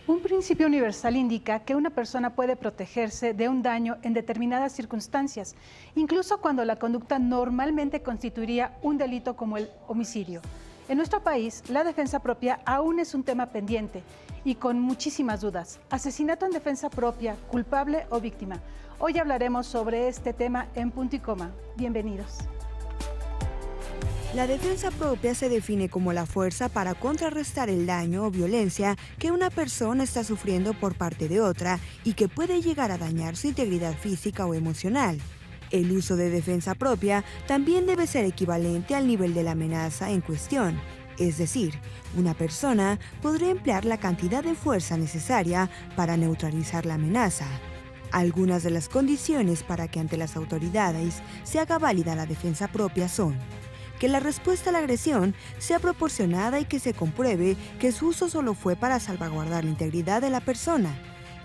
Un principio universal indica que una persona puede protegerse de un daño en determinadas circunstancias, incluso cuando la conducta normalmente constituiría un delito como el homicidio. En nuestro país, la defensa propia aún es un tema pendiente y con muchísimas dudas. Asesinato en defensa propia, culpable o víctima. Hoy hablaremos sobre este tema en Punto y Coma. Bienvenidos. La defensa propia se define como la fuerza para contrarrestar el daño o violencia que una persona está sufriendo por parte de otra y que puede llegar a dañar su integridad física o emocional. El uso de defensa propia también debe ser equivalente al nivel de la amenaza en cuestión. Es decir, una persona podría emplear la cantidad de fuerza necesaria para neutralizar la amenaza. Algunas de las condiciones para que ante las autoridades se haga válida la defensa propia son: que la respuesta a la agresión sea proporcionada y que se compruebe que su uso solo fue para salvaguardar la integridad de la persona.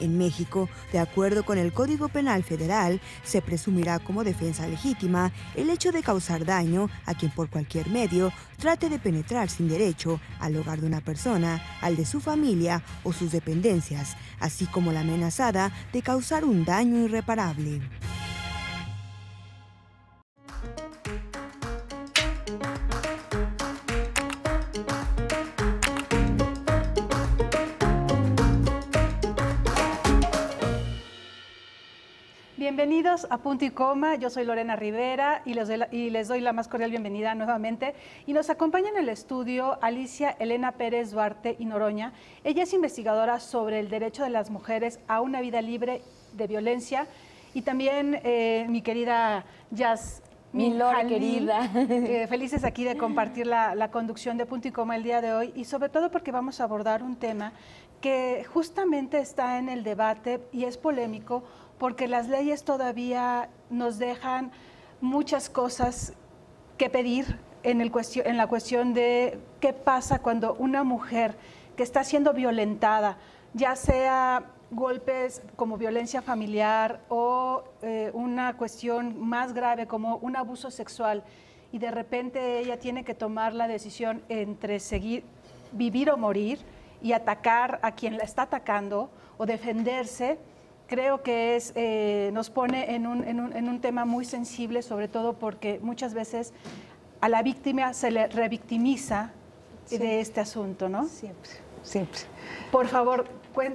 En México, de acuerdo con el Código Penal Federal, se presumirá como defensa legítima el hecho de causar daño a quien por cualquier medio trate de penetrar sin derecho al hogar de una persona, al de su familia o sus dependencias, así como la amenazada de causar un daño irreparable. Bienvenidos a Punto y Coma, yo soy Lorena Rivera y les doy la más cordial bienvenida nuevamente. Y nos acompaña en el estudio Alicia Elena Pérez Duarte y Noroña. Ella es investigadora sobre el derecho de las mujeres a una vida libre de violencia. Y también mi querida Mi Lore querida. Felices aquí de compartir la conducción de Punto y Coma el día de hoy, y sobre todo porque vamos a abordar un tema que justamente está en el debate y es polémico, porque las leyes todavía nos dejan muchas cosas que pedir en la cuestión de qué pasa cuando una mujer que está siendo violentada, ya sea golpes como violencia familiar o una cuestión más grave como un abuso sexual, y de repente ella tiene que tomar la decisión entre vivir o morir y atacar a quien la está atacando o defenderse. Creo que nos pone en un tema muy sensible, sobre todo porque muchas veces a la víctima se le revictimiza de este asunto, ¿no? Siempre, siempre. Por favor,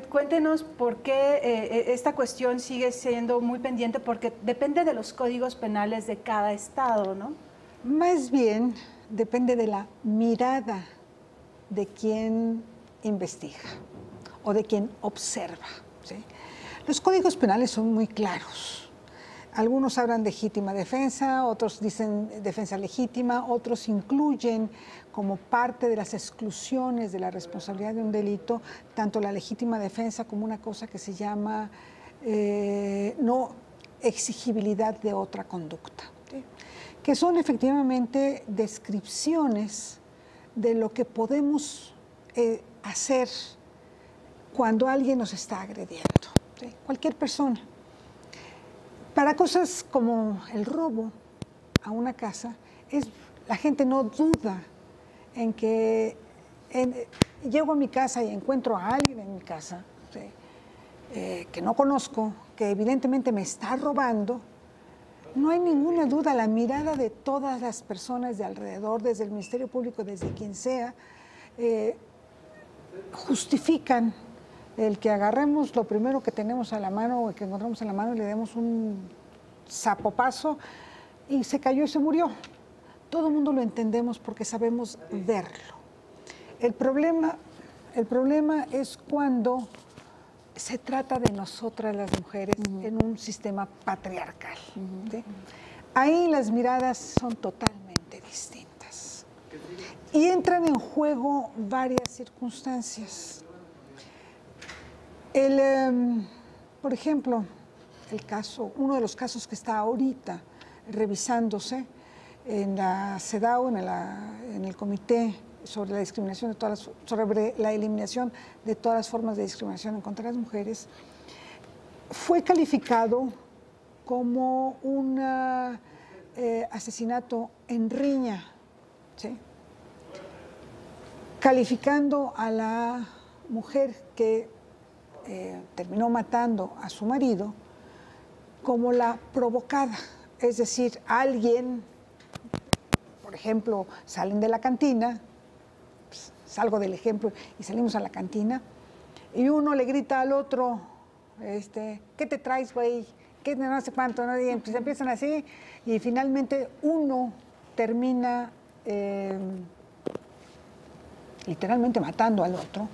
cuéntenos por qué esta cuestión sigue siendo muy pendiente, porque depende de los códigos penales de cada estado, ¿no? Más bien depende de la mirada de quien investiga o de quien observa, ¿sí? Los códigos penales son muy claros. Algunos hablan de legítima defensa, otros dicen defensa legítima, otros incluyen como parte de las exclusiones de la responsabilidad de un delito tanto la legítima defensa como una cosa que se llama no exigibilidad de otra conducta, ¿sí? Que son efectivamente descripciones de lo que podemos hacer cuando alguien nos está agrediendo, ¿sí? Cualquier persona. Para cosas como el robo a una casa, la gente no duda en que llego a mi casa y encuentro a alguien en mi casa, ¿sí? Que no conozco, que evidentemente me está robando. No hay ninguna duda, la mirada de todas las personas de alrededor, desde el Ministerio Público, desde quien sea, justifican el que agarremos lo primero que tenemos a la mano o que encontramos en la mano y le demos un zapopazo y se cayó y se murió. Todo el mundo lo entendemos porque sabemos verlo. El problema es cuando se trata de nosotras las mujeres en un sistema patriarcal, ¿sí? Ahí las miradas son totalmente distintas y entran en juego varias circunstancias. Por ejemplo, uno de los casos que está ahorita revisándose en la CEDAW, en el Comité sobre la discriminación sobre la eliminación de todas las formas de discriminación en contra de las mujeres, fue calificado como un asesinato en riña, ¿sí? Calificando a la mujer que terminó matando a su marido como la provocada. Es decir, alguien, por ejemplo, salen de la cantina, pues, salgo del ejemplo y salimos a la cantina, y uno le grita al otro, ¿qué te traes, güey? ¿Qué no sé cuánto? ¿No? Y pues empiezan así, y finalmente uno termina literalmente matando al otro.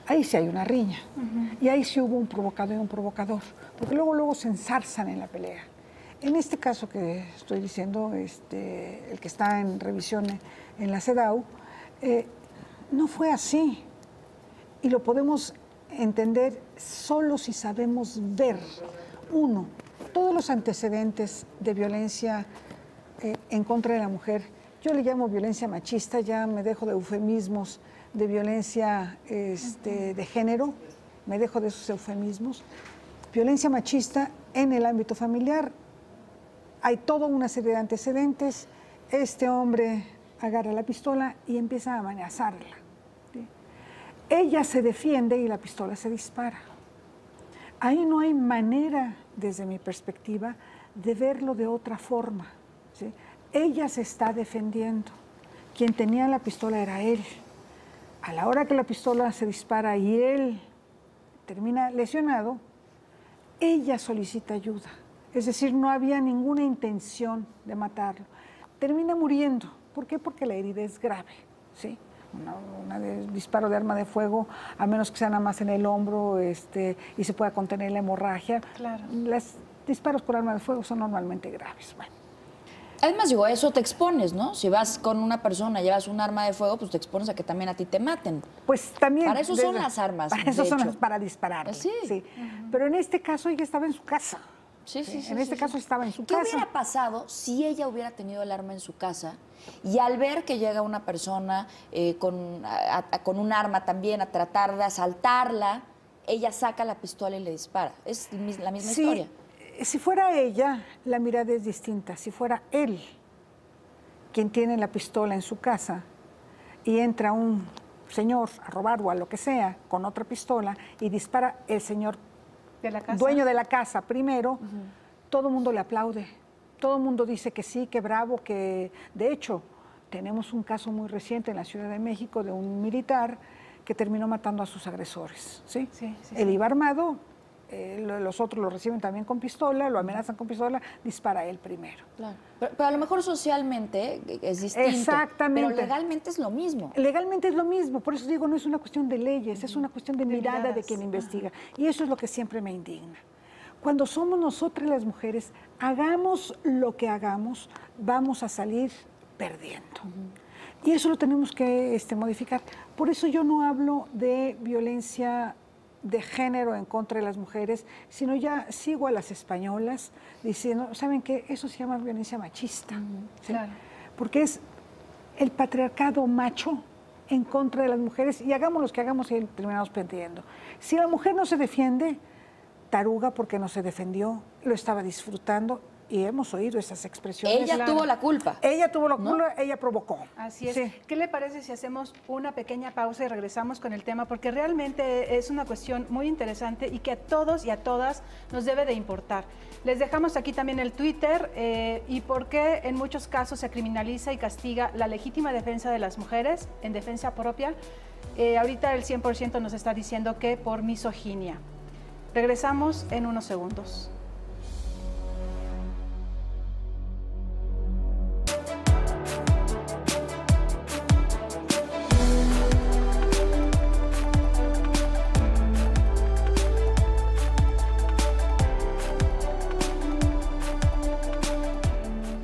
Ahí sí hay una riña. Y ahí sí hubo un provocador y un provocador. Porque luego se ensarzan en la pelea. En este caso que estoy diciendo, el que está en revisión en la CEDAW, no fue así. Y lo podemos entender solo si sabemos ver, uno, todos los antecedentes de violencia en contra de la mujer. Yo le llamo violencia machista, ya me dejo de eufemismos de violencia de género, me dejo de esos eufemismos. Violencia machista en el ámbito familiar, hay toda una serie de antecedentes. Este hombre agarra la pistola y empieza a amenazarla, ¿sí? Ella se defiende y la pistola se dispara. Ahí no hay manera, desde mi perspectiva, de verlo de otra forma, ¿sí? Ella se está defendiendo. Quien tenía la pistola era él. A la hora que la pistola se dispara y él termina lesionado, ella solicita ayuda. Es decir, no había ninguna intención de matarlo. Termina muriendo. ¿Por qué? Porque la herida es grave, ¿sí? Disparo de arma de fuego, a menos que sea nada más en el hombro y se pueda contener la hemorragia. Claro. Los disparos por arma de fuego son normalmente graves. Bueno. Además, digo, a eso te expones, ¿no? Si vas con una persona, llevas un arma de fuego, pues te expones a que también a ti te maten. Pues también. Para eso son las armas. Para eso son para disparar. Sí. Sí. Pero en este caso ella estaba en su casa. Sí. En este caso estaba en su casa. ¿Qué hubiera pasado si ella hubiera tenido el arma en su casa y al ver que llega una persona con un arma también a tratar de asaltarla, ella saca la pistola y le dispara? Es la misma historia. Si fuera ella, la mirada es distinta. Si fuera él quien tiene la pistola en su casa y entra un señor a robar o a lo que sea con otra pistola y dispara el señor ¿De la casa? dueño de la casa primero, todo el mundo le aplaude. Todo el mundo dice que sí, que bravo, que... De hecho, tenemos un caso muy reciente en la Ciudad de México de un militar que terminó matando a sus agresores, ¿sí? Él iba armado, los otros lo reciben también con pistola, lo amenazan con pistola, dispara él primero. Claro. Pero a lo mejor socialmente es distinto. Exactamente. Pero legalmente es lo mismo. Legalmente es lo mismo, por eso digo, no es una cuestión de leyes, es una cuestión de mirada de quien investiga. Y eso es lo que siempre me indigna. Cuando somos nosotras las mujeres, hagamos lo que hagamos, vamos a salir perdiendo. Y eso lo tenemos que modificar. Por eso yo no hablo de violencia de género en contra de las mujeres, sino ya sigo a las españolas diciendo, ¿saben qué? Eso se llama violencia machista. ¿Sí? Claro. Porque es el patriarcado macho en contra de las mujeres y hagamos lo que hagamos y terminamos perdiendo. Si la mujer no se defiende, taruga porque no se defendió, lo estaba disfrutando y hemos oído esas expresiones. Ella tuvo la culpa. Ella tuvo la culpa, ella provocó. Así es. Sí. ¿Qué le parece si hacemos una pequeña pausa y regresamos con el tema? Porque realmente es una cuestión muy interesante y que a todos y a todas nos debe de importar. Les dejamos aquí también el Twitter y por qué en muchos casos se criminaliza y castiga la legítima defensa de las mujeres en defensa propia. Ahorita el 100% nos está diciendo que por misoginia. Regresamos en unos segundos.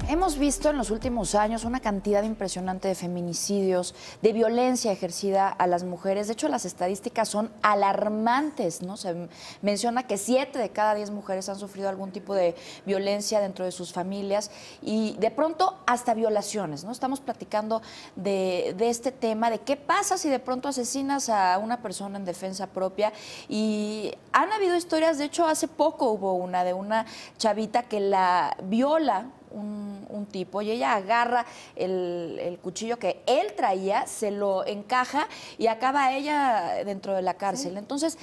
Hemos visto en los últimos años una cantidad impresionante de feminicidios, de violencia ejercida a las mujeres. De hecho, las estadísticas son alarmantes, ¿no? Se menciona que 7 de cada 10 mujeres han sufrido algún tipo de violencia dentro de sus familias y de pronto hasta violaciones, ¿no? Estamos platicando de este tema, de qué pasa si de pronto asesinas a una persona en defensa propia. Y han habido historias, de hecho, hace poco hubo una de una chavita que la viola un un tipo y ella agarra el cuchillo que él traía, se lo encaja y acaba ella dentro de la cárcel. Sí. Entonces,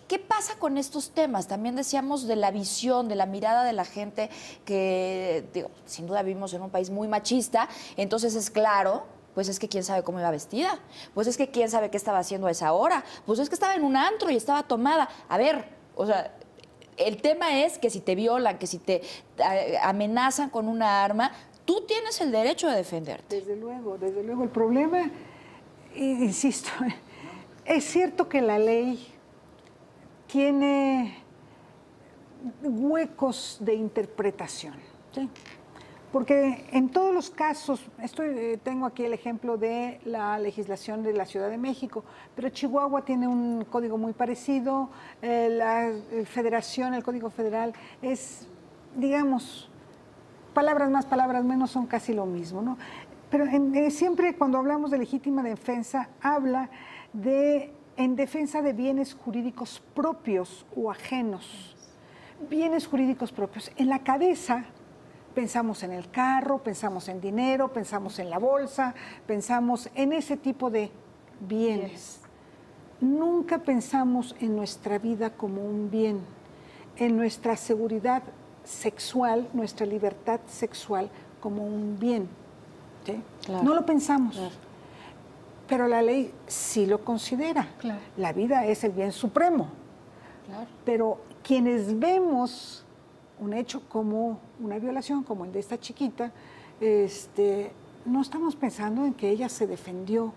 ¿qué pasa con estos temas? También decíamos de la visión, de la mirada de la gente que, digo, sin duda vivimos en un país muy machista, entonces es claro, pues es que quién sabe cómo iba vestida, pues es que quién sabe qué estaba haciendo a esa hora, pues es que estaba en un antro y estaba tomada. A ver, o sea, el tema es que si te violan, que si te amenazan con una arma, tú tienes el derecho de defenderte. Desde luego, desde luego. El problema, insisto, es cierto que la ley tiene huecos de interpretación, ¿sí? Porque en todos los casos, tengo aquí el ejemplo de la legislación de la Ciudad de México, pero Chihuahua tiene un código muy parecido, la Federación, el Código Federal, es, digamos, palabras más, palabras menos, son casi lo mismo, ¿no? Pero siempre cuando hablamos de legítima defensa, habla de en defensa de bienes jurídicos propios o ajenos. Bienes jurídicos propios. En la cabeza pensamos en el carro, pensamos en dinero, pensamos en la bolsa, pensamos en ese tipo de bienes. Nunca pensamos en nuestra vida como un bien, en nuestra seguridad sexual, nuestra libertad sexual como un bien. ¿Sí? Claro. No lo pensamos. Claro. Pero la ley sí lo considera. Claro. La vida es el bien supremo. Claro. Pero quienes vemos un hecho como una violación, como el de esta chiquita, no estamos pensando en que ella se defendió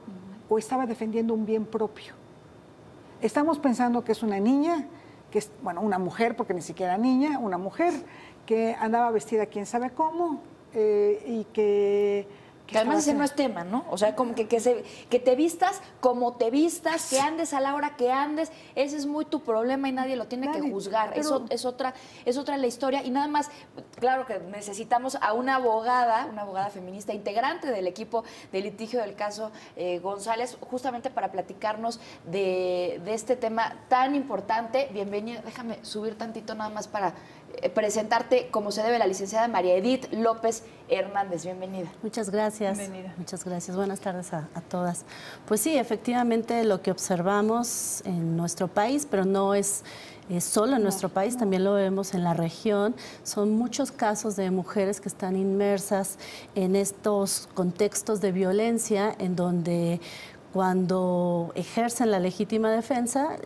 o estaba defendiendo un bien propio. Estamos pensando que es una niña, que es, bueno, una mujer, porque ni siquiera niña, una mujer que andaba vestida quién sabe cómo y que además ese no es tema, ¿no? O sea, como que te vistas como te vistas, que andes a la hora que andes, ese es muy tu problema y nadie lo tiene que juzgar. Pero eso es otra la historia. Y nada más, claro que necesitamos a una abogada feminista, integrante del equipo de litigio del caso González, justamente para platicarnos de este tema tan importante. Bienvenida, déjame subir tantito nada más para presentarte como se debe, la licenciada María Edith López Hernández. Bienvenida. Muchas gracias. Bienvenida. Muchas gracias. Buenas tardes a todas. Pues sí, efectivamente lo que observamos en nuestro país, pero no es solo en nuestro país, también lo vemos en la región, son muchos casos de mujeres que están inmersas en estos contextos de violencia en donde cuando ejercen la legítima defensa,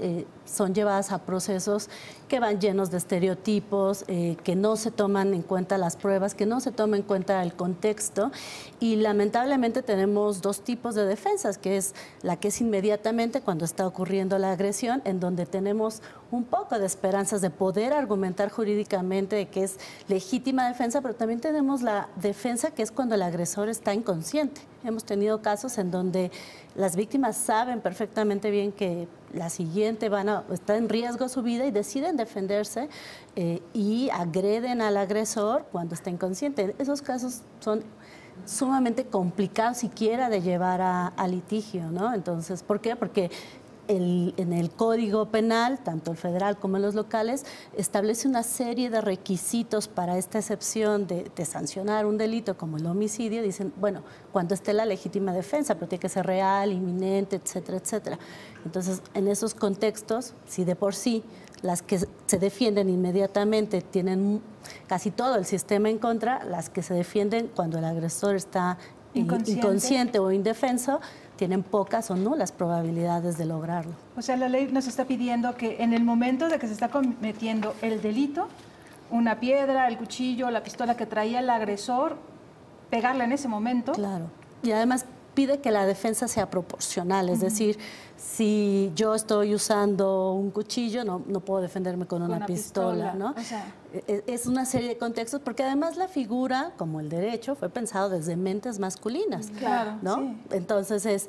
son llevadas a procesos que van llenos de estereotipos, que no se toman en cuenta las pruebas, que no se toma en cuenta el contexto. Y lamentablemente tenemos dos tipos de defensas, que es la que es inmediatamente cuando está ocurriendo la agresión, en donde tenemos un poco de esperanzas de poder argumentar jurídicamente de que es legítima defensa, pero también tenemos la defensa que es cuando el agresor está inconsciente. Hemos tenido casos en donde las víctimas saben perfectamente bien que la siguiente está en riesgo su vida y deciden defenderse y agreden al agresor cuando está inconsciente. Esos casos son sumamente complicados siquiera de llevar a litigio, ¿no? Entonces, ¿por qué? Porque en el Código Penal, tanto el federal como en los locales, establece una serie de requisitos para esta excepción de sancionar un delito como el homicidio. Dicen, bueno, cuando esté la legítima defensa, pero tiene que ser real, inminente, etcétera, etcétera. Entonces, en esos contextos, si de por sí las que se defienden inmediatamente tienen casi todo el sistema en contra, las que se defienden cuando el agresor está inconsciente o indefenso, tienen pocas o nulas probabilidades de lograrlo. O sea, la ley nos está pidiendo que en el momento de que se está cometiendo el delito, una piedra, el cuchillo, la pistola que traía el agresor, pegarla en ese momento. Claro. Y además pide que la defensa sea proporcional, es decir, si yo estoy usando un cuchillo, no puedo defenderme con una pistola, ¿no? O sea, es una serie de contextos, porque además la figura, como el derecho, fue pensado desde mentes masculinas, claro, ¿no? Sí. Entonces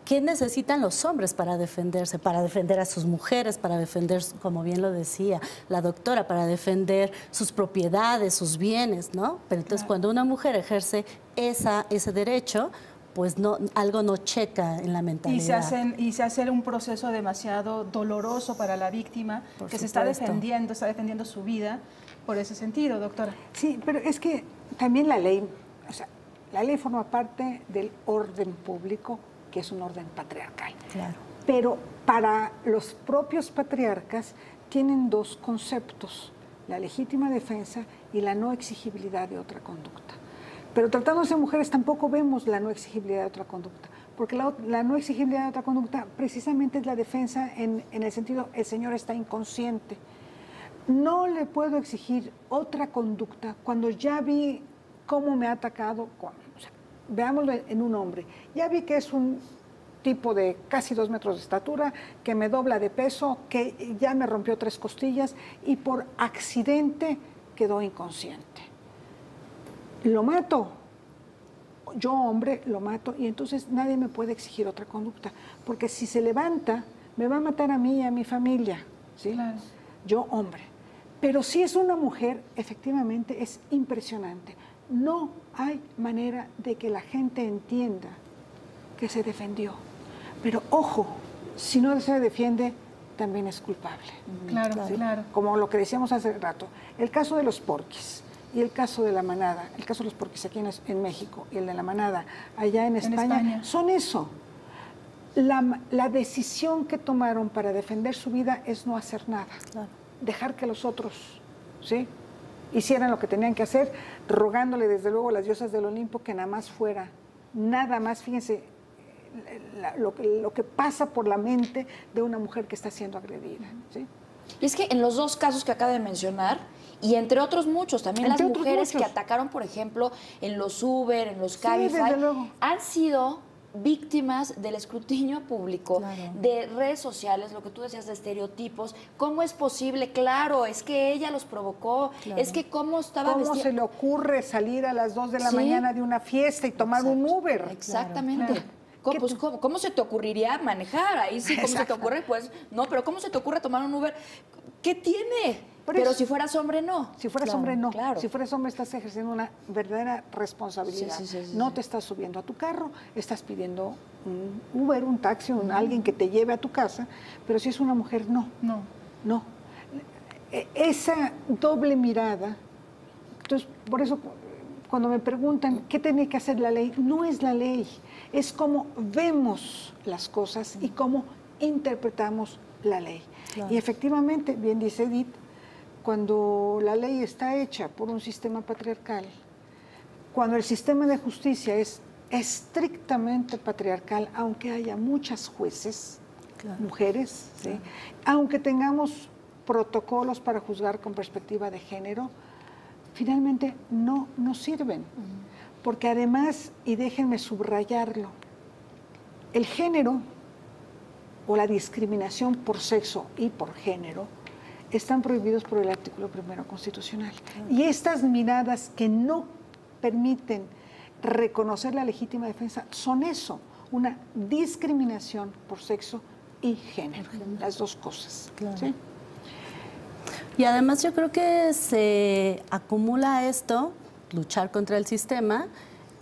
¿qué necesitan los hombres para defenderse? Para defender a sus mujeres, para defender, como bien lo decía la doctora, para defender sus propiedades, sus bienes, ¿no? Pero entonces cuando una mujer ejerce ese derecho, pues algo no checa en la mentalidad. Y se hace un proceso demasiado doloroso para la víctima, que se está defendiendo su vida por ese sentido, doctora. Sí, pero es que también la ley, o sea, la ley forma parte del orden público, que es un orden patriarcal. Claro. Pero para los propios patriarcas tienen dos conceptos, la legítima defensa y la no exigibilidad de otra conducta. Pero tratándose de mujeres tampoco vemos la no exigibilidad de otra conducta, porque la no exigibilidad de otra conducta precisamente es la defensa en el sentido, el señor está inconsciente. No le puedo exigir otra conducta cuando ya vi cómo me ha atacado. O sea, veámoslo en un hombre. Ya vi que es un tipo de casi 2 metros de estatura, que me dobla de peso, que ya me rompió 3 costillas y por accidente quedó inconsciente. Lo mato. Yo, hombre, lo mato y entonces nadie me puede exigir otra conducta, porque si se levanta, me va a matar a mí y a mi familia, ¿sí? Claro. Yo, hombre. Pero si es una mujer, efectivamente es impresionante. No hay manera de que la gente entienda que se defendió. Pero ojo, si no se defiende, también es culpable. Claro, ¿sí? claro. Como lo que decíamos hace rato, el caso de los porquis y el caso de la manada, el caso de los porquis aquí en México y el de la manada allá en España, son eso. La decisión que tomaron para defender su vida es no hacer nada. Claro. Dejar que los otros, ¿sí?, hicieran lo que tenían que hacer, rogándole desde luego a las diosas del Olimpo que nada más fuera, nada más, fíjense, lo que pasa por la mente de una mujer que está siendo agredida, ¿sí? Y es que en los dos casos que acaba de mencionar, y entre otros muchos, también las mujeres que atacaron, por ejemplo, en los Uber, en los Cabify, han sido víctimas del escrutinio público, de redes sociales, lo que tú decías de estereotipos. ¿Cómo es posible? Claro, es que ella los provocó, es que cómo estaba ¿Cómo vestida? se le ocurre salir a las 2 de la mañana de una fiesta y tomar un Uber? Exactamente. Claro. ¿Cómo se te ocurriría manejar? Ahí sí, ¿cómo se te ocurre? Pues no, pero ¿cómo se te ocurre tomar un Uber? ¿Qué tiene? Pero si fueras hombre, no. Si fueras hombre, no. Claro. Si fueras hombre, estás ejerciendo una verdadera responsabilidad. No te estás subiendo a tu carro, estás pidiendo un Uber, un taxi, alguien que te lleve a tu casa, pero si es una mujer, no. No. Esa doble mirada, entonces, por eso, cuando me preguntan qué tiene que hacer la ley, no es la ley, es cómo vemos las cosas y cómo interpretamos la ley. Claro. Y efectivamente, bien dice Edith, cuando la ley está hecha por un sistema patriarcal, cuando el sistema de justicia es estrictamente patriarcal, aunque haya muchas jueces, mujeres, ¿sí?, aunque tengamos protocolos para juzgar con perspectiva de género, finalmente no nos sirven. Porque además, y déjenme subrayarlo, el género o la discriminación por sexo y por género están prohibidos por el artículo 1 constitucional. Y estas miradas que no permiten reconocer la legítima defensa son eso, una discriminación por sexo y género, las dos cosas. ¿Sí? Y además yo creo que se acumula esto, luchar contra el sistema,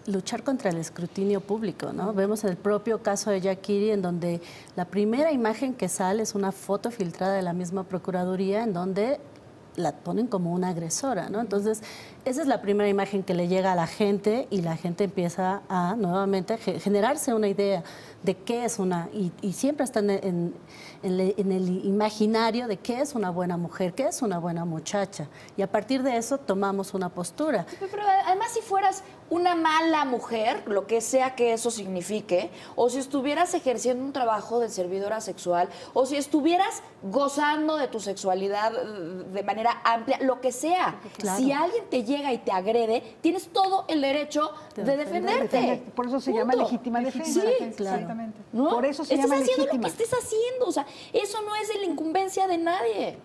luchar contra el escrutinio público, ¿no? Vemos el propio caso de Yaquiri, en donde la primera imagen que sale es una foto filtrada de la misma Procuraduría, en donde la ponen como una agresora, ¿no? Entonces, esa es la primera imagen que le llega a la gente y la gente empieza a nuevamente generarse una idea de qué es una, y siempre están en el imaginario de qué es una buena mujer, qué es una buena muchacha. Y a partir de eso tomamos una postura. Pero además, si fueras una mala mujer, lo que sea que eso signifique, o si estuvieras ejerciendo un trabajo de servidora sexual, o si estuvieras gozando de tu sexualidad de manera amplia, lo que sea, claro, si alguien te llega y te agrede, tienes todo el derecho de defenderte. Por eso se llama legítima defensa. Sí, claro. ¿No? Por eso se llama legítima. Estás haciendo lo que estés haciendo, o sea, eso no es de la incumbencia de nadie.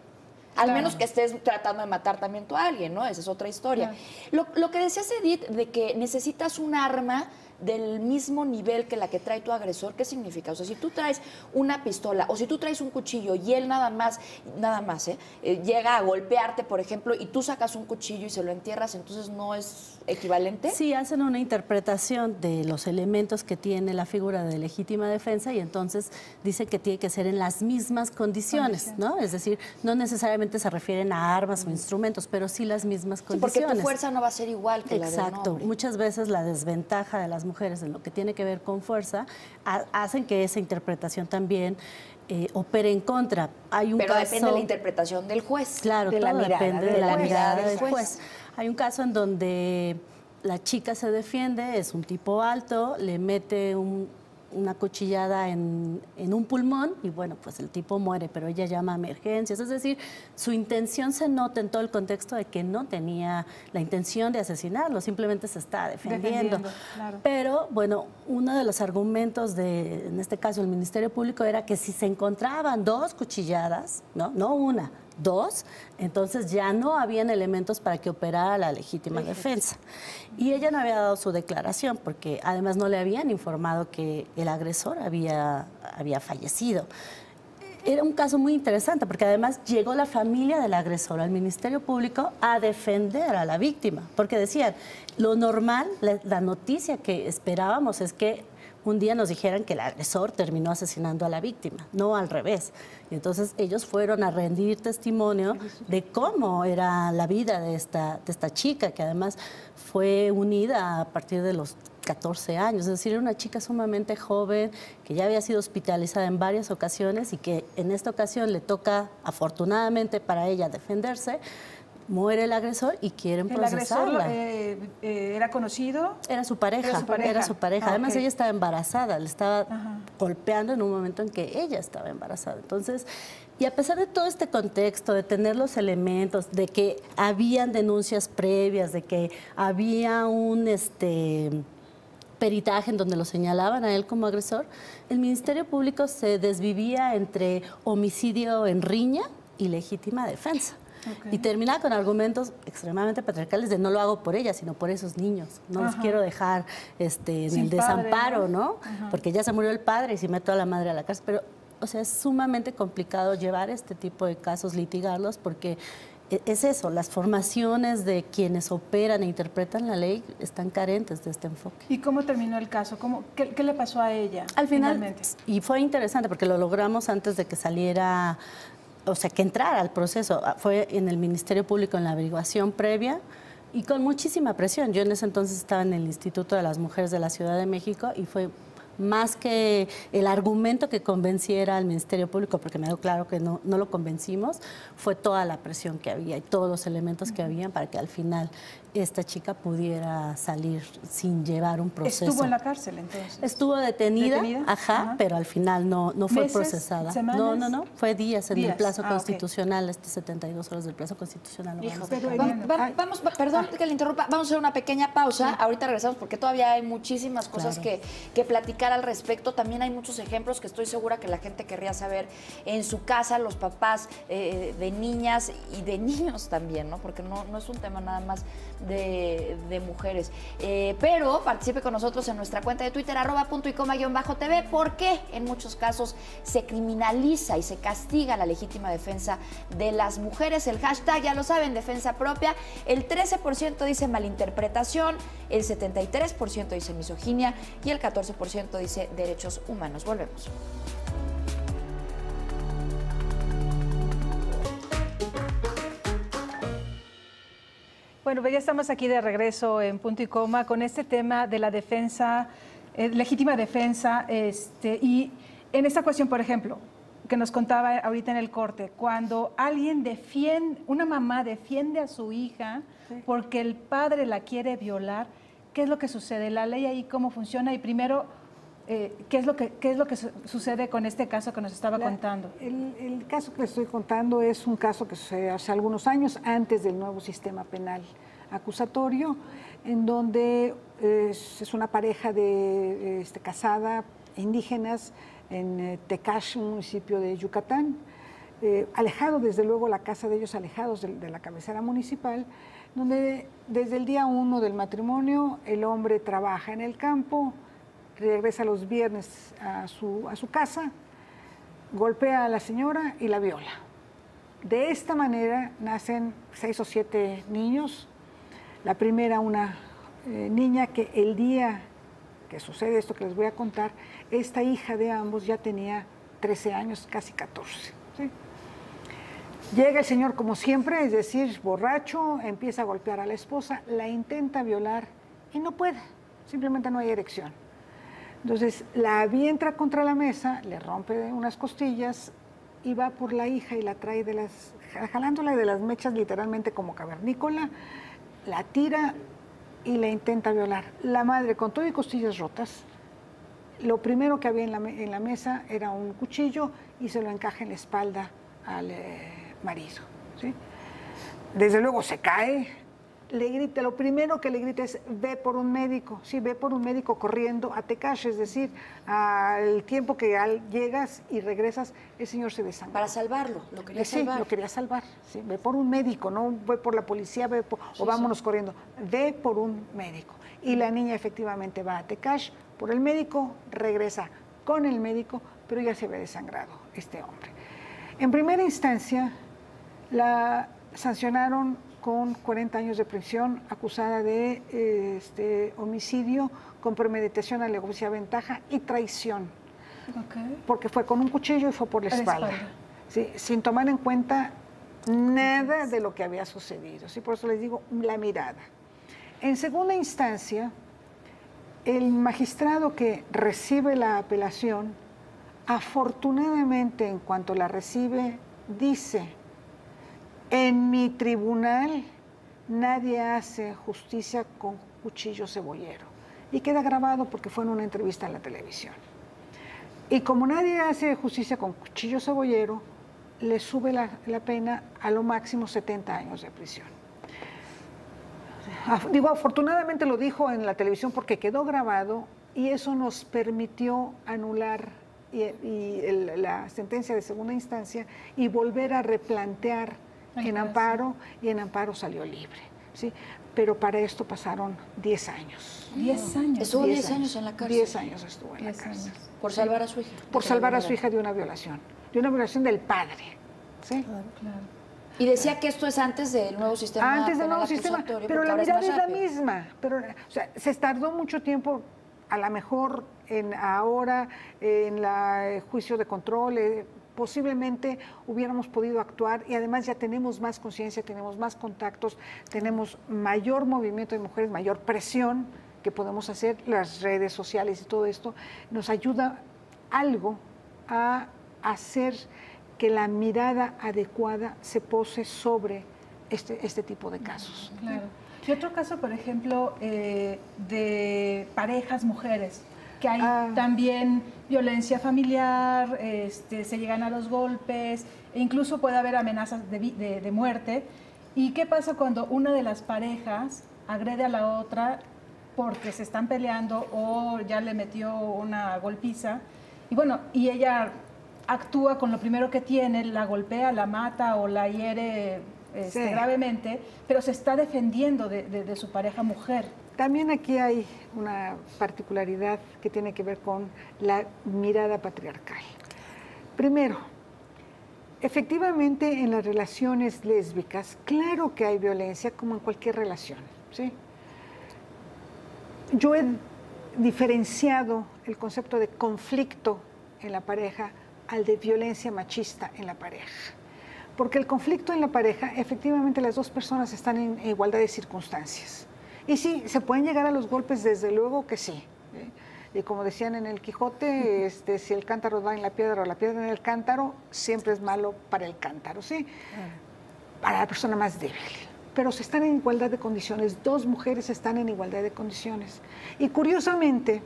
Al menos que estés tratando de matar también tú a alguien, ¿no? Esa es otra historia. Claro. Lo que decías, Edith, de que necesitas un arma del mismo nivel que la que trae tu agresor, ¿qué significa? O sea, si tú traes una pistola o si tú traes un cuchillo y él nada más llega a golpearte, por ejemplo, y tú sacas un cuchillo y se lo entierras, entonces no es equivalente? Sí, hacen una interpretación de los elementos que tiene la figura de legítima defensa y entonces dicen que tiene que ser en las mismas condiciones, ¿no? Es decir, no necesariamente se refieren a armas o instrumentos, pero sí las mismas condiciones. Sí, porque tu fuerza no va a ser igual que la del hombre. Exacto. Muchas veces la desventaja de las mujeres en lo que tiene que ver con fuerza hacen que esa interpretación también opere en contra. Pero depende de la interpretación del juez. Claro, de todo la mirada depende de la mirada del juez. juez. Hay un caso en donde la chica se defiende, es un tipo alto, le mete una cuchillada en un pulmón y bueno, pues el tipo muere, pero ella llama a emergencias. Es decir, su intención se nota en todo el contexto de que no tenía la intención de asesinarlo, simplemente se está defendiendo. Claro. Pero bueno, uno de los argumentos en este caso, el Ministerio Público era que si se encontraban 2 cuchilladas, no una, 2, entonces ya no habían elementos para que operara la legítima defensa. Y ella no había dado su declaración porque además no le habían informado que el agresor había fallecido. Era un caso muy interesante porque además llegó la familia del agresor al Ministerio Público a defender a la víctima, porque decían, lo normal, la noticia que esperábamos es que un día nos dijeran que el agresor terminó asesinando a la víctima, no al revés. Y entonces ellos fueron a rendir testimonio de cómo era la vida de esta chica, que además fue unida a partir de los 14 años, es decir, era una chica sumamente joven que ya había sido hospitalizada en varias ocasiones y que en esta ocasión le toca, afortunadamente para ella, defenderse. Muere el agresor y quieren procesarla. ¿El agresor era conocido? Era su pareja. Era su pareja. Además, ella estaba embarazada, le estaba golpeando en un momento en que ella estaba embarazada. Entonces, y a pesar de todo este contexto, de tener los elementos, de que habían denuncias previas, de que había un peritaje en donde lo señalaban a él como agresor, el Ministerio Público se desvivía entre homicidio en riña y legítima defensa. Okay. Y terminaba con argumentos extremadamente patriarcales de no lo hago por ella, sino por esos niños. No los quiero dejar en el desamparo, ¿no? Porque ya se murió el padre y si meto a la madre a la cárcel. Pero, o sea, es sumamente complicado llevar este tipo de casos, litigarlos, porque es eso, las formaciones de quienes operan e interpretan la ley están carentes de este enfoque. ¿Y cómo terminó el caso? ¿Qué le pasó a ella? Al final, finalmente? Y fue interesante porque lo logramos antes de que saliera, o sea, que entrara al proceso. Fue en el Ministerio Público en la averiguación previa y con muchísima presión. Yo en ese entonces estaba en el Instituto de las Mujeres de la Ciudad de México y fue más que el argumento que convenciera al Ministerio Público, porque me quedó claro que no lo convencimos, fue toda la presión que había y todos los elementos que habían para que al final esta chica pudiera salir sin llevar un proceso. ¿Estuvo en la cárcel entonces? Estuvo detenida. Pero al final no fue ¿Meses? procesada. ¿Semanas? No, fue días en el plazo constitucional, 72 horas del plazo constitucional. Perdón que le interrumpa, vamos a hacer una pequeña pausa, ahorita regresamos porque todavía hay muchísimas cosas que platicar al respecto. También hay muchos ejemplos que estoy segura que la gente querría saber en su casa, los papás de niñas y de niños también, ¿no? Porque no es un tema nada más de mujeres. Pero participe con nosotros en nuestra cuenta de Twitter, @puntoycoma_tv, porque en muchos casos se criminaliza y se castiga la legítima defensa de las mujeres. El hashtag, ya lo saben, defensa propia. El 13% dice malinterpretación, el 73% dice misoginia y el 14% dice derechos humanos. Volvemos. Bueno, pues ya estamos aquí de regreso en Punto y Coma con este tema de la defensa, legítima defensa, y en esta cuestión, por ejemplo, que nos contaba ahorita en el corte, cuando alguien una mamá defiende a su hija porque el padre la quiere violar, ¿qué es lo que sucede? La ley ahí, ¿cómo funciona? Y primero, ¿qué es lo que sucede con este caso que nos estaba contando? El caso que les estoy contando es un caso que sucedió hace algunos años, antes del nuevo sistema penal acusatorio, en donde es una pareja casada, indígenas, en Tecash, un municipio de Yucatán, alejado, desde luego, la casa de ellos, alejados de la cabecera municipal, donde desde el día 1 del matrimonio el hombre trabaja en el campo, regresa los viernes a su casa, golpea a la señora y la viola. De esta manera nacen 6 o 7 niños. La primera, una niña que el día que sucede esto que les voy a contar, esta hija de ambos ya tenía 13 años, casi 14. ¿Sí? Llega el señor como siempre, es decir, borracho, empieza a golpear a la esposa, la intenta violar y no puede, simplemente no hay erección. Entonces la avienta contra la mesa, le rompe unas costillas y va por la hija y la trae jalándola de las mechas literalmente como cavernícola, la tira y la intenta violar. La madre, con todo y costillas rotas, lo primero que había en la mesa era un cuchillo y se lo encaja en la espalda al marido. ¿Sí? Desde luego se cae, le grita, lo primero que le grita es: ve por un médico, sí, ve por un médico corriendo a Tecash, es decir, al tiempo que llegas y regresas, el señor se desangra. Para salvarlo, lo quería salvar. Sí, lo quería salvar, sí, ve por un médico, no ve por la policía, o vámonos corriendo, ve por un médico. Y la niña efectivamente va a Tecash por el médico, regresa con el médico, pero ya se ve desangrado este hombre. En primera instancia, la sancionaron con 40 años de prisión, acusada de homicidio con premeditación, alevosía, ventaja y traición. Okay. Porque fue con un cuchillo y fue por la espalda. ¿Sí? Sin tomar en cuenta nada de lo que había sucedido. ¿Sí? Por eso les digo, la mirada. En segunda instancia, el magistrado que recibe la apelación, afortunadamente, en cuanto la recibe, dice: en mi tribunal nadie hace justicia con cuchillo cebollero. Y queda grabado porque fue en una entrevista en la televisión. Y como nadie hace justicia con cuchillo cebollero, le sube la pena a lo máximo 70 años de prisión. Digo, afortunadamente lo dijo en la televisión porque quedó grabado y eso nos permitió anular la sentencia de segunda instancia y volver a replantear en amparo, y en amparo salió libre, ¿sí? Pero para esto pasaron 10 años. 10 años. Estuvo 10 años en la cárcel. 10 años estuvo en la cárcel. Por salvar a su hija. Por salvar a su hija de una violación del padre, ¿sí? Claro, claro. Y decía que esto es antes del nuevo sistema. Antes del nuevo sistema, pero la mirada es la misma. Pero, o sea, se tardó mucho tiempo, a lo mejor ahora en el juicio de control, posiblemente hubiéramos podido actuar y además ya tenemos más conciencia, tenemos más contactos, tenemos mayor movimiento de mujeres, mayor presión que podemos hacer, las redes sociales y todo esto nos ayuda algo a hacer que la mirada adecuada se pose sobre este tipo de casos. Claro. Y otro caso, por ejemplo, de parejas mujeres, que hay también violencia familiar, se llegan a los golpes, e incluso puede haber amenazas de muerte. ¿Y qué pasa cuando una de las parejas agrede a la otra porque se están peleando o ya le metió una golpiza? Y bueno, y ella actúa con lo primero que tiene, la golpea, la mata o la hiere gravemente, pero se está defendiendo de su pareja mujer. También aquí hay una particularidad que tiene que ver con la mirada patriarcal. Primero, efectivamente en las relaciones lésbicas, claro que hay violencia como en cualquier relación, ¿sí? Yo he diferenciado el concepto de conflicto en la pareja al de violencia machista en la pareja. Porque el conflicto en la pareja, efectivamente las dos personas están en igualdad de circunstancias. Y sí, se pueden llegar a los golpes, desde luego que sí. Y como decían en el Quijote, si el cántaro da en la piedra o la piedra en el cántaro, siempre es malo para el cántaro, ¿sí? Para la persona más débil. Pero se están en igualdad de condiciones, dos mujeres están en igualdad de condiciones. Y curiosamente,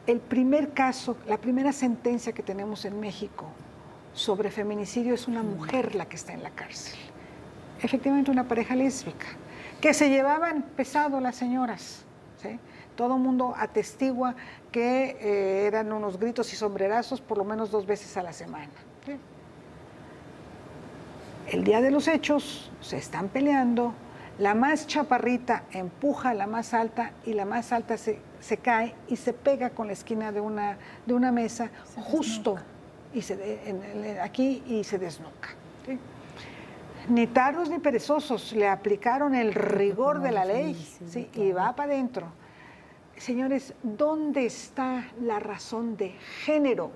el primer caso, la primera sentencia que tenemos en México sobre feminicidio es una mujer la que está en la cárcel. Efectivamente, una pareja lésbica, que se llevaban pesado las señoras, ¿sí? Todo el mundo atestigua que eran unos gritos y sombrerazos por lo menos 2 veces a la semana, ¿sí? El día de los hechos se están peleando, la más chaparrita empuja a la más alta y la más alta se cae y se pega con la esquina de una mesa justo y aquí y se desnuca, ¿sí? Ni tardos ni perezosos, le aplicaron el rigor de la ley, ¿sí? Y va para adentro. Señores, ¿dónde está la razón de género?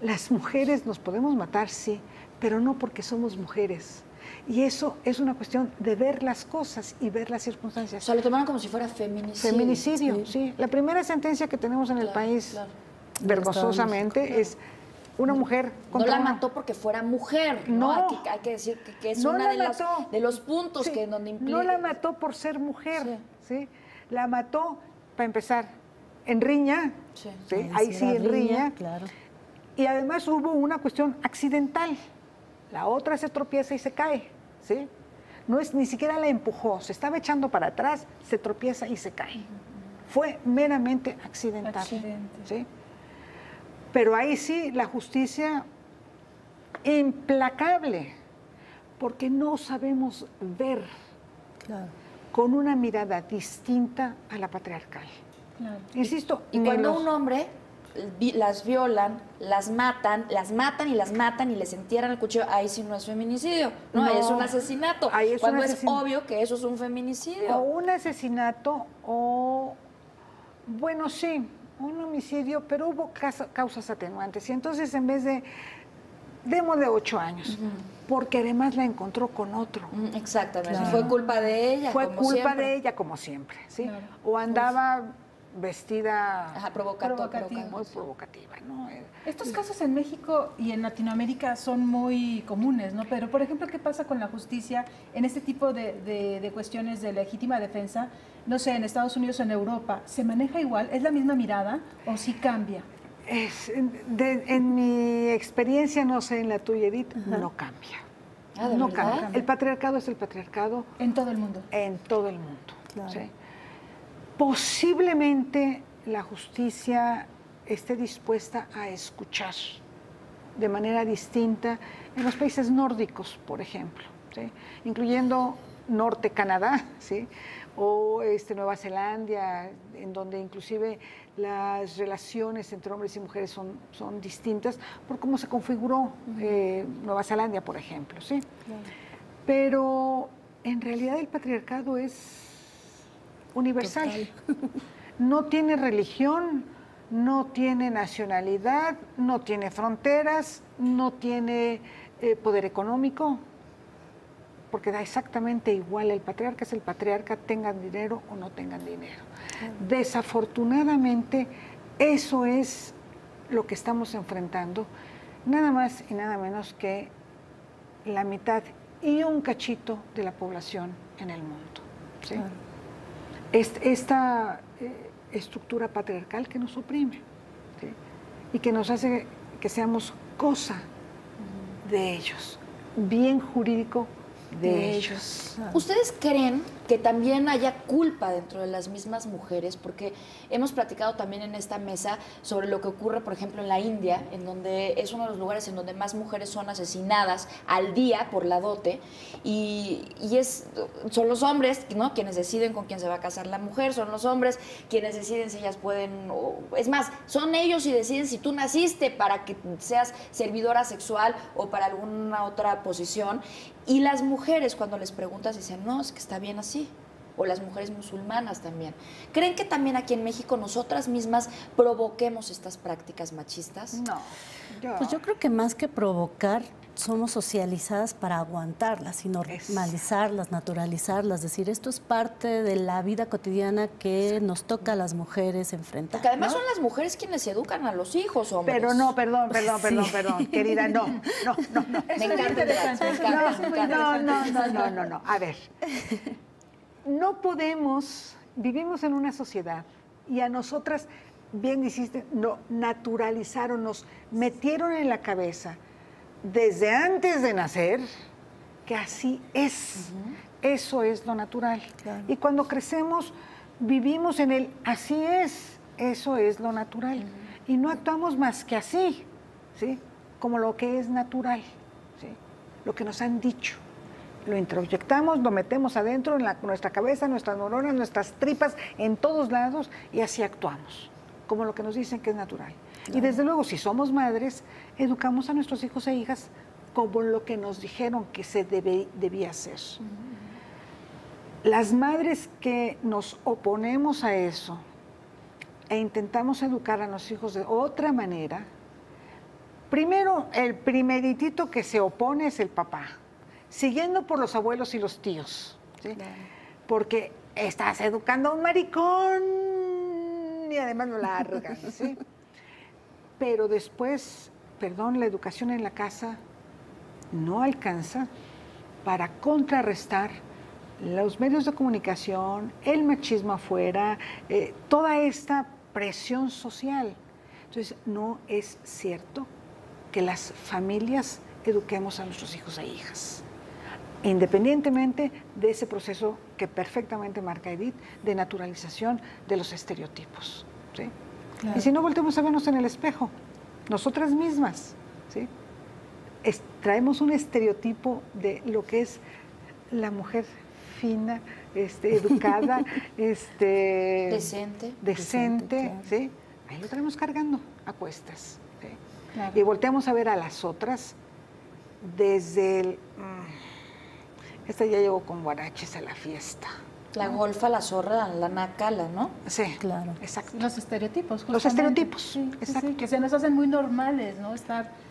Las mujeres nos podemos matar, sí, pero no porque somos mujeres. Y eso es una cuestión de ver las cosas y ver las circunstancias. O sea, lo tomaron como si fuera feminicidio. Feminicidio, sí. La primera sentencia que tenemos en el país, vergonzosamente, es una mujer contra no la mató porque fuera mujer, ¿no? Hay que decir que es uno de los puntos sí, que donde implica. No la mató por ser mujer, ¿sí? La mató, para empezar, en riña, ¿sí? Ahí sí, en riña. Claro. Y además hubo una cuestión accidental. La otra se tropieza y se cae, ¿sí? No es, ni siquiera la empujó, se estaba echando para atrás, se tropieza y se cae. Fue meramente accidental, ¿sí? Pero ahí sí la justicia implacable, porque no sabemos ver con una mirada distinta a la patriarcal. Claro. Insisto, y cuando un hombre las violan, las matan y las matan y les entierran el cuchillo, ahí sí no es feminicidio, no, ahí es un asesinato. Cuando es obvio que eso es un feminicidio. O un asesinato o, bueno, sí, un homicidio, pero hubo causas atenuantes. Y entonces en vez de, demos de 8 años, porque además la encontró con otro. Exactamente, claro. Fue culpa de ella. Fue culpa de ella, como siempre, ¿sí? Claro. O andaba vestida muy provocativa, ¿no? Estos casos en México y en Latinoamérica son muy comunes, ¿no? Pero, por ejemplo, ¿qué pasa con la justicia en este tipo de cuestiones de legítima defensa? No sé, en Estados Unidos o en Europa, ¿se maneja igual? ¿Es la misma mirada o sí cambia? En mi experiencia, no sé, en la tuya, Edith, no cambia. No cambia. El patriarcado es el patriarcado. En todo el mundo. En todo el mundo. Claro. ¿Sí? Posiblemente la justicia esté dispuesta a escuchar de manera distinta en los países nórdicos, por ejemplo, ¿sí? Incluyendo Norte Canadá, ¿sí? O Nueva Zelanda, en donde inclusive las relaciones entre hombres y mujeres son distintas por cómo se configuró Nueva Zelanda, por ejemplo, ¿sí? Claro. Pero en realidad el patriarcado es universal. Total. No tiene religión, no tiene nacionalidad, no tiene fronteras, no tiene poder económico, porque da exactamente igual. El patriarca es el patriarca, tengan dinero o no tengan dinero. Desafortunadamente, eso es lo que estamos enfrentando, nada más y nada menos que la mitad y un cachito de la población en el mundo, ¿sí? Claro. Esta estructura patriarcal que nos oprime, ¿sí? Y que nos hace que seamos cosa de ellos, bien jurídico de ellos. ¿Ustedes creen que también haya culpa dentro de las mismas mujeres? Porque hemos platicado también en esta mesa sobre lo que ocurre, por ejemplo, en la India, en donde es uno de los lugares en donde más mujeres son asesinadas al día por la dote, y son los hombres, ¿no?, quienes deciden con quién se va a casar la mujer, son los hombres quienes deciden si ellas pueden, es más, son ellos y deciden si tú naciste para que seas servidora sexual o para alguna otra posición, y las mujeres cuando les preguntas dicen, no, es que está bien así. O las mujeres musulmanas también. ¿Creen que también aquí en México nosotras mismas provoquemos estas prácticas machistas? No. Pues yo creo que más que provocar, somos socializadas para aguantarlas y normalizarlas, naturalizarlas, decir, esto es parte de la vida cotidiana que nos toca a las mujeres enfrentar. Porque además, ¿no?, son las mujeres quienes educan a los hijos, hombres. Pero no, perdón, querida, no. Me encanta. No. A ver, no podemos, vivimos en una sociedad y a nosotras, bien dijiste, no naturalizaron, nos metieron en la cabeza desde antes de nacer que así es. Eso es lo natural. Claro. Y cuando crecemos, vivimos en el así es, eso es lo natural. Y no actuamos más que así, ¿sí? Como lo que es natural, ¿sí? Lo que nos han dicho. Lo introyectamos, lo metemos adentro en nuestra cabeza, nuestras neuronas, nuestras tripas, en todos lados, y así actuamos, como lo que nos dicen que es natural. Claro. Y desde luego, si somos madres, educamos a nuestros hijos e hijas como lo que nos dijeron que se debía hacer. Las madres que nos oponemos a eso e intentamos educar a los hijos de otra manera, primero, el primeritito que se opone es el papá, siguiendo por los abuelos y los tíos, ¿sí? Claro. Porque estás educando a un maricón y además lo largan, ¿sí? Pero después, perdón, la educación en la casa no alcanza para contrarrestar los medios de comunicación, el machismo afuera, toda esta presión social. Entonces, no es cierto que las familias eduquemos a nuestros hijos e hijas, independientemente de ese proceso que perfectamente marca Edith, de naturalización de los estereotipos, ¿sí? Claro. Y si no, volteamos a vernos en el espejo, nosotras mismas, ¿sí? Traemos un estereotipo de lo que es la mujer fina, educada, decente, claro. ¿Sí? Ahí lo traemos cargando a cuestas, ¿sí? Claro. Y volteamos a ver a las otras desde el... esta ya llegó con guaraches a la fiesta. La golfa, la zorra, la nacala, ¿no? Sí, claro. Exacto. Los estereotipos, justamente. Los estereotipos, sí, exacto. Sí, que se nos hacen muy normales, ¿no? Estar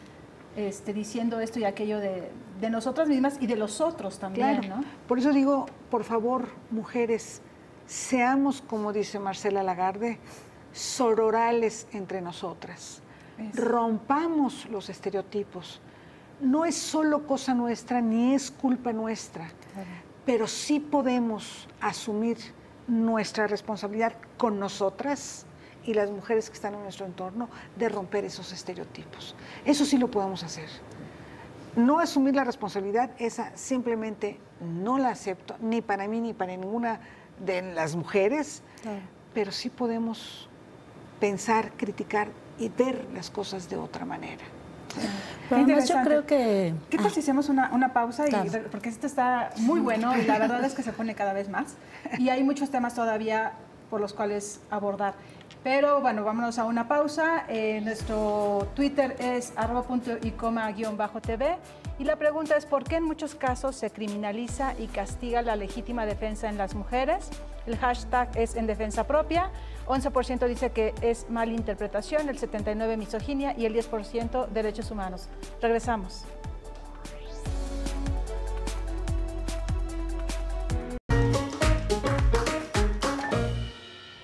diciendo esto y aquello de nosotras mismas y de los otros también, claro. ¿no? Por eso digo, por favor, mujeres, seamos, como dice Marcela Lagarde, sororales entre nosotras. Rompamos los estereotipos. No es solo cosa nuestra, ni es culpa nuestra, claro. Pero sí podemos asumir nuestra responsabilidad con nosotras y las mujeres que están en nuestro entorno de romper esos estereotipos. Eso sí lo podemos hacer. No asumir la responsabilidad, esa simplemente no la acepto, ni para mí ni para ninguna de las mujeres, claro. Pero sí podemos pensar, criticar y ver las cosas de otra manera. Pero además yo creo que... ¿Qué tal si hacemos una pausa? Claro. Porque esto está muy bueno y la verdad es que se pone cada vez más. Y hay muchos temas todavía por los cuales abordar. Pero bueno, vámonos a una pausa. Nuestro Twitter es @.icoma_tv. Y la pregunta es, ¿por qué en muchos casos se criminaliza y castiga la legítima defensa en las mujeres? El hashtag es en defensa propia. 11% dice que es malinterpretación, el 79% misoginia y el 10% derechos humanos. Regresamos.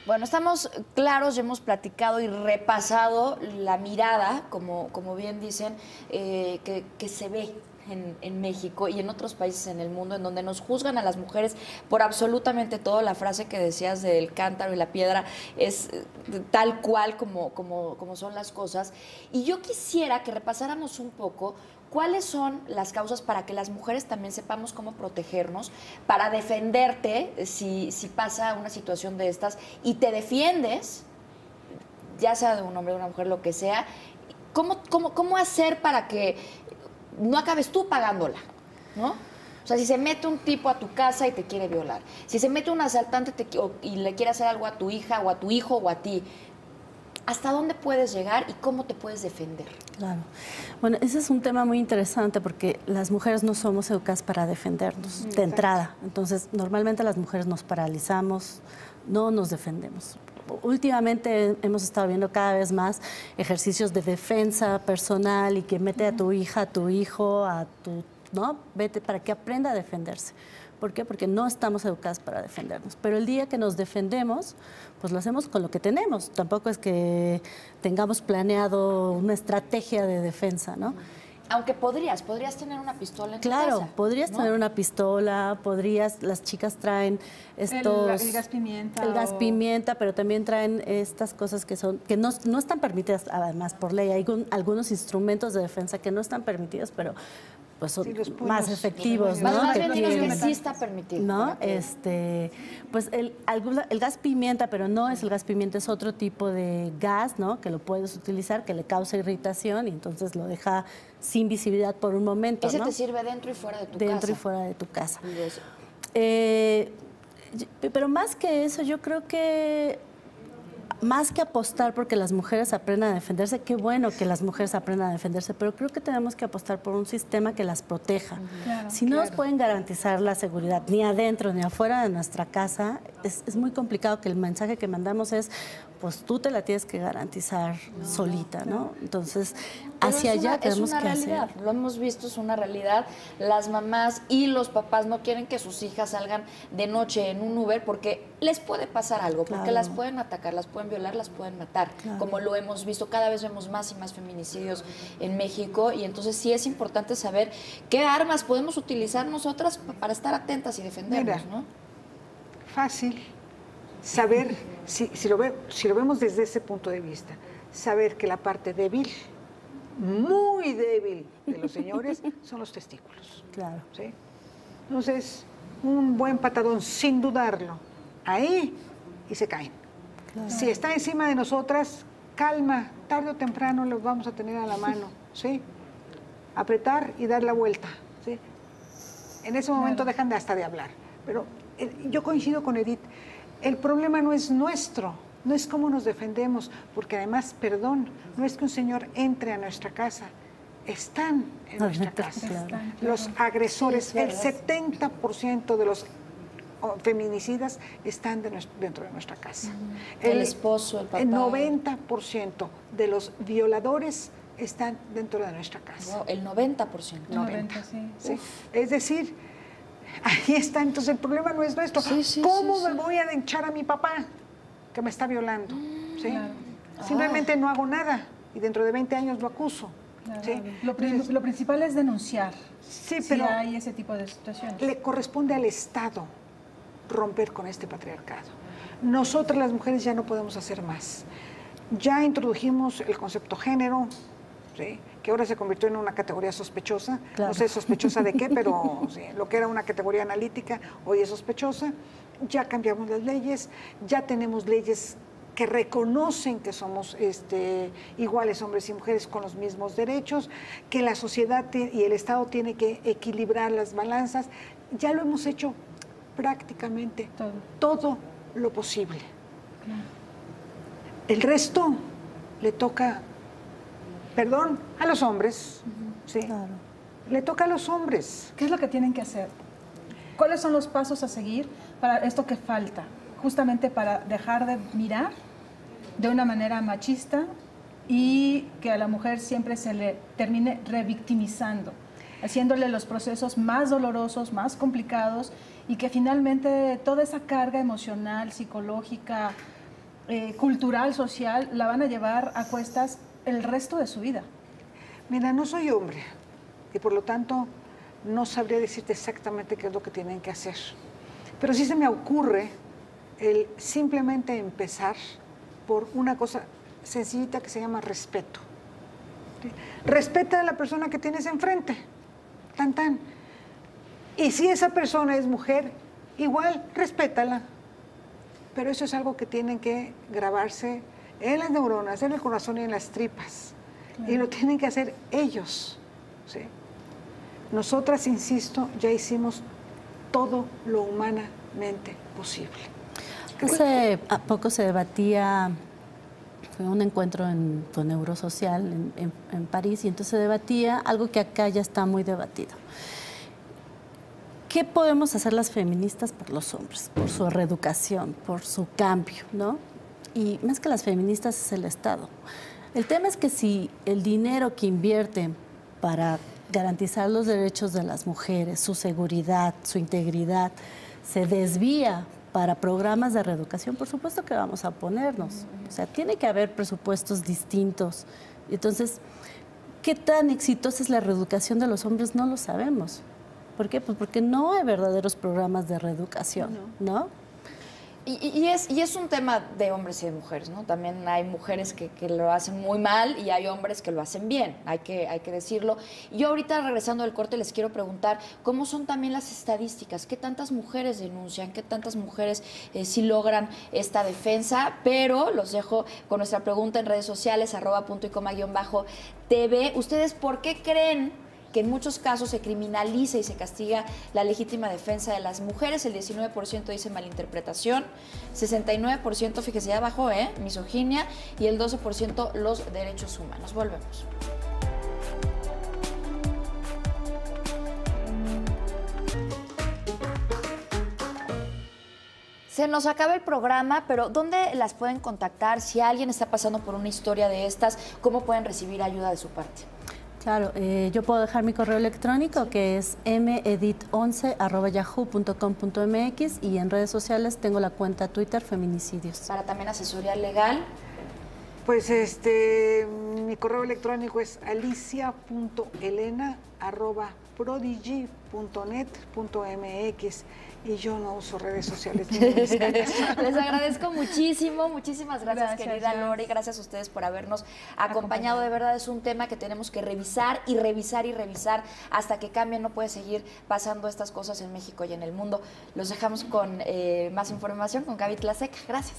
Bueno, estamos claros, ya hemos platicado y repasado la mirada, como bien dicen, que se ve en México y en otros países en el mundo, en donde nos juzgan a las mujeres por absolutamente todo. La frase que decías del cántaro y la piedra es tal cual como son las cosas. Y yo quisiera que repasáramos un poco cuáles son las causas para que las mujeres también sepamos cómo protegernos, para defenderte si pasa una situación de estas y te defiendes, ya sea de un hombre o una mujer, lo que sea. ¿Cómo hacer para que no acabes tú pagándola, ¿no? O sea, si se mete un tipo a tu casa y te quiere violar, si se mete un asaltante y le quiere hacer algo a tu hija o a tu hijo o a ti, ¿hasta dónde puedes llegar y cómo te puedes defender? Claro. Bueno, ese es un tema muy interesante porque las mujeres no somos educadas para defendernos de entrada. Entonces, normalmente las mujeres nos paralizamos, no nos defendemos. Últimamente hemos estado viendo cada vez más ejercicios de defensa personal y que mete a tu hija, a tu hijo, ¿no? Vete para que aprenda a defenderse. ¿Por qué? Porque no estamos educadas para defendernos. Pero el día que nos defendemos, pues lo hacemos con lo que tenemos. Tampoco es que tengamos planeado una estrategia de defensa, ¿no? Aunque podrías tener una pistola en tu casa. Claro, podrías tener una pistola, las chicas traen estos... El gas pimienta. El gas pimienta, pero también traen estas cosas que no están permitidas, además, por ley. Hay algunos instrumentos de defensa que no están permitidos, pero pues son más efectivos, ¿no? Más bien que sí está permitido. ¿No? Pues el gas pimienta, pero no es el gas pimienta, es otro tipo de gas, ¿no? Que lo puedes utilizar, que le causa irritación y entonces lo deja sin visibilidad por un momento, Ese ¿no? te sirve dentro y fuera de tu casa. Dentro y fuera de tu casa. Pero más que eso, yo creo que más que apostar porque las mujeres aprendan a defenderse, qué bueno que las mujeres aprendan a defenderse, pero creo que tenemos que apostar por un sistema que las proteja. Claro, si no nos pueden garantizar la seguridad ni adentro ni afuera de nuestra casa, es muy complicado, que el mensaje que mandamos es, pues tú te la tienes que garantizar solita, ¿no? Entonces, hacia allá tenemos que realidad. hacer. Lo hemos visto, es una realidad. Las mamás y los papás no quieren que sus hijas salgan de noche en un Uber porque les puede pasar algo, porque Claro. las pueden atacar, las pueden violar, las pueden matar, Claro. como lo hemos visto. Cada vez vemos más y más feminicidios en México, y entonces sí es importante saber qué armas podemos utilizar nosotras para estar atentas y defendernos, Mira, ¿no? Fácil saber, si lo vemos desde ese punto de vista, saber que la parte débil, muy débil de los señores, son los testículos. Claro. ¿Sí? Entonces, un buen patadón, sin dudarlo, ahí, y se caen. Claro. Si está encima de nosotras, calma, tarde o temprano los vamos a tener a la mano, ¿sí? Apretar y dar la vuelta, ¿sí? En ese momento dejan de hasta de hablar. Pero yo coincido con Edith, el problema no es nuestro, no es cómo nos defendemos, porque además, perdón, no es que un señor entre a nuestra casa, están en nuestra casa. Claro. Los agresores, Sí, es el verdad. 70% de los feminicidas están dentro de nuestra casa. El esposo, el papá. El 90% de los violadores están dentro de nuestra casa. Wow, el 90%. 90, sí. ¿Sí? Es decir, ahí está, entonces el problema no es nuestro. Sí, sí, ¿Cómo sí, me sí. voy a echar a mi papá que me está violando? ¿Sí? Claro. Simplemente no hago nada y dentro de 20 años lo acuso. Claro. ¿Sí? Lo principal es denunciar. Sí, si pero hay ese tipo de situaciones. le corresponde al Estado romper con este patriarcado. Nosotras las mujeres ya no podemos hacer más. Ya introdujimos el concepto género, ¿sí? Que ahora se convirtió en una categoría sospechosa. Claro. No sé sospechosa de qué, pero sí, lo que era una categoría analítica hoy es sospechosa. Ya cambiamos las leyes, ya tenemos leyes que reconocen que somos iguales hombres y mujeres con los mismos derechos, que la sociedad y el Estado tiene que equilibrar las balanzas. Ya lo hemos hecho prácticamente todo lo posible. El resto le toca, perdón, a los hombres, ¿sí? Claro. Le toca a los hombres. ¿Qué es lo que tienen que hacer? ¿Cuáles son los pasos a seguir para esto que falta? Justamente para dejar de mirar de una manera machista y que a la mujer siempre se le termine revictimizando, haciéndole los procesos más dolorosos, más complicados, y que finalmente toda esa carga emocional, psicológica, cultural, social, la van a llevar a cuestas el resto de su vida. Mira, no soy hombre y por lo tanto no sabría decirte exactamente qué es lo que tienen que hacer. Pero sí se me ocurre el simplemente empezar por una cosa sencillita que se llama respeto. ¿Sí? Respeta a la persona que tienes enfrente. Tan, tan. Y si esa persona es mujer, igual, respétala. Pero eso es algo que tienen que grabarse en las neuronas, en el corazón y en las tripas. Claro. Y lo tienen que hacer ellos. ¿Sí? Nosotras, insisto, ya hicimos todo lo humanamente posible. Hace poco se debatía, fue un encuentro con Neurosocial en París, y entonces se debatía algo que acá ya está muy debatido. ¿Qué podemos hacer las feministas por los hombres, por su reeducación, por su cambio, ¿no? Y más que las feministas es el Estado. El tema es que si el dinero que invierten para garantizar los derechos de las mujeres, su seguridad, su integridad, se desvía para programas de reeducación, por supuesto que vamos a oponernos. O sea, tiene que haber presupuestos distintos. Entonces, ¿qué tan exitosa es la reeducación de los hombres? No lo sabemos. ¿Por qué? Pues porque no hay verdaderos programas de reeducación, ¿no? Y es un tema de hombres y de mujeres, ¿no? También hay mujeres que lo hacen muy mal y hay hombres que lo hacen bien, hay que decirlo. Y yo ahorita, regresando del corte, les quiero preguntar cómo son también las estadísticas, qué tantas mujeres denuncian, qué tantas mujeres sí logran esta defensa, pero los dejo con nuestra pregunta en redes sociales, @puntoycoma_TV. ¿Ustedes por qué creen que en muchos casos se criminaliza y se castiga la legítima defensa de las mujeres. El 19% dice malinterpretación, 69%, fíjese, ya bajó, misoginia, y el 12% los derechos humanos. Volvemos. Se nos acaba el programa, pero ¿dónde las pueden contactar? Si alguien está pasando por una historia de estas, ¿cómo pueden recibir ayuda de su parte? Claro, yo puedo dejar mi correo electrónico, que es medit11@yahoo.com.mx, y en redes sociales tengo la cuenta Twitter Feminicidios. Para también asesoría legal. Pues mi correo electrónico es alicia.elena@prodigy.net.mx, y yo no uso redes sociales. Les agradezco muchísimo, muchísimas gracias, querida Lori, gracias a ustedes por habernos acompañado. De verdad es un tema que tenemos que revisar y revisar y revisar hasta que cambie. No puede seguir pasando estas cosas en México y en el mundo. Los dejamos con más información con Gaby Tlaseca. Gracias.